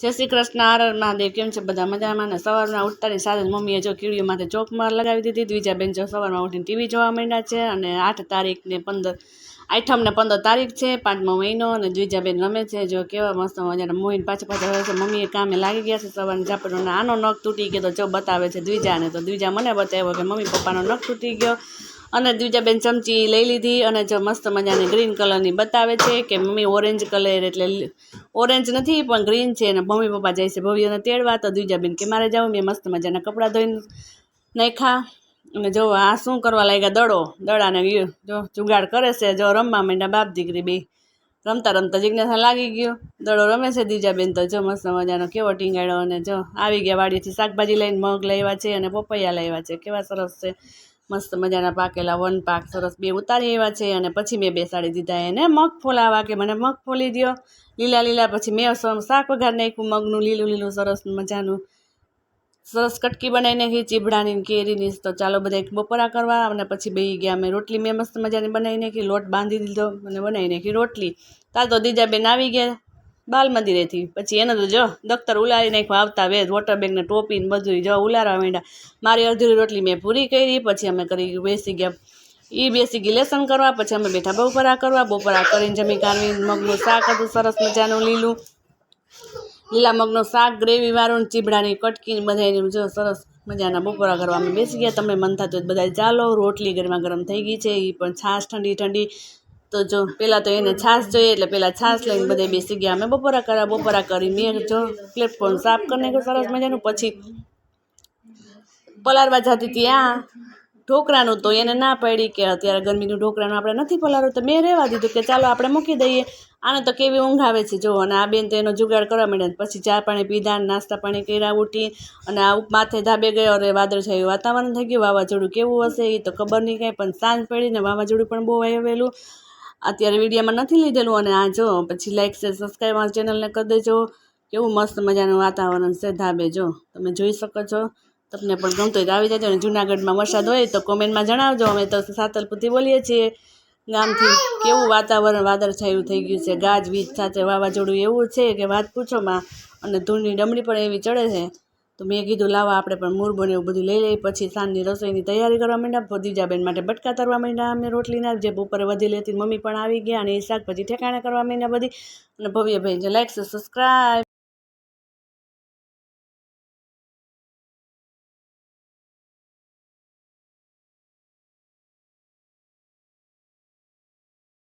जय श्री कृष्ण हर हर महादेव। केम छे बधा मजामां ने सवारमां उठतानी साथ ज मम्मीए जो कीड़ीओ माथे चोकमार लगावी दीधी। द्विजाबेन जो सवारमां उठीने टीवी जोवा मांड्या छे अने 8 तारीख ने 15 आठम ने 15 तारीख छे 5मो महीनो अने द्विजाबेन रमे छे। जो केवा मस्त मजाना मोहीन पाछा पाछा रहे छे। मम्मीए कामे लागी गया छे सवारनी झापड़ो ने आनो नख तूटी गयो तो जो बतावे छे द्विजाने तो द्विजा मने बताव्यो के मम्मी पप्पानो नख तूटी गयो अने द्विजाबेन चमची लई लीधी अने जो मस्त मजानी ग्रीन कलरनी बतावे छे के मम्मी ऑरेंज कलर एटले ऑरेंज नहीं पण ग्रीन छे ने मम्मी पप्पा जाय छे भव्यने तेड़वा तो द्विजाबेन के मारे जाओ। मैं मस्त मजाना कपड़ा धोईने नाख्या अने जो आ शुं करवा लाग्या दड़ाने जो जुगाड़ करे छे। जो रमवा मांड्या बाप दीकरी बे रमता रमता जिज्ञासा लागी गयो। दड़ो रमे छे द्विजाबेन तो जो मस्त मजानो केवो टींगाड्यो अने जो आवी गया वाड़ीथी शाकभाजी लईने मग लाव्या छे अने पपैया लाव्या छे। केवा सरस छे मस्त मजाना पाकेला वन पाक सरस बे उतारी आव्या छे अने पछी मैं बेसाड़ी दीधा एने मग फोलावा के मने मग फोली द्यो लीला लीला। पछी मैं शाक वघार नाख्युं मगनुं लीलुं लीलुं सरस मजानुं सरस कटकी बनावी नाखी चीबड़ानी केरीनी। तो चालो बधा बपोरा करवा अने पछी बेही गया अमे रोटली मैं मस्त मजानी बनावी नाखी लोट बांधी दीधो अने बनावी नाखी रोटली। तार तो द्विजाबेन आवी गया बाल मंदिरेथी पछी एने तो जो दफ्तर उलारी नाख्युं आवता वेज वोटर बेग ने टोपी ने बधुंय जो उलारवा मांड्या। मारी अधूरी रोटली मैं पूरी करी पछी अमे करी बेसी गया बेसी गई लेसन करवा। पछी अमे बेठा बपोरा करवा बपोरा करीने जमी काढवी मगनुं शाक हतुं सरस मजानुं लीलुं लीला मगनुं शाक ग्रेवी वाळुं चीबड़ानी कटकी बधाने जो सरस मजाना बपोरा करवा अमे बेसी गया। तमने मन थतुं होय तो बधाय चालो। रोटली गरमा गरम थई गई छे ई पण छाश ठंडी ठंडी तो जो पेला तो एने छाश जोईए एटले पेला छाश लईने बधाय बेसी गया अमे बपोरा करवा। बपोरा करी मैं जो प्लेटफॉर्म साफ कर नाख्युं सरस मजानुं पछी पलारवा जती थी आ ढोकरानुं तो एने ना पड़ी के अत्यारे गरमीनुं ढोकरानुं आपणे नथी पलारવું तो मैं रहेवा दीधुं के चालो आपणे मूकी दईए आने तो केवी ऊँघ आवे छे जो। अने आ बेन तो एनो जुगाड़ करवा मांड्या पछी चा पाणी पीधा नास्ता पाणी कर्या उठी अने आ माथे धाबे गयो अरे वादळछायुं वातावरण थई गयुं वावाझोडुं केवुं हशे ई तो खबर नहीं कांई पण सांज पड़ी ने वावाझोडुं पण बहु आवेલું अत्यारे विडियोमां नथी लीधेलुं। अने आ जो पछी लाइक शेर सब्सक्राइब मारी चेनलने कर देजो। केवुं मस्त मजानुं वातावरण छे धाबे जो तमे जोई शको छो। तमने पण गमतुं होय तो आवी जाजो। जूनागढ़मां वरसाद होय तो कमेंटमां जणावजो। अमे तो सातलपुरथी बोलीए छीए गामथी। केवुं वातावरण वादळछायुं थई गयुं छे गाजवीज साथे वावाझोडुं एवुं छे के वात पूछो मां अने धूळनी डमरी पण एवी चढ़े छे। तो मैं कीधुं लावा आपणे पण मूरबो ने एवुं बधुं लई लई पछी सांजनी रसोईनी तैयारी करवा मांड्या। द्विजाबेन माटे बटका तरवा मांड्या अमे रोटलीना जे बपोरे वधेली हती मम्मी पण आवी गया अने ए शाकभाजी ठेकाणे करवा मांड्या बधी अने भव्य भाई जो लाइक सब्सक्राइब।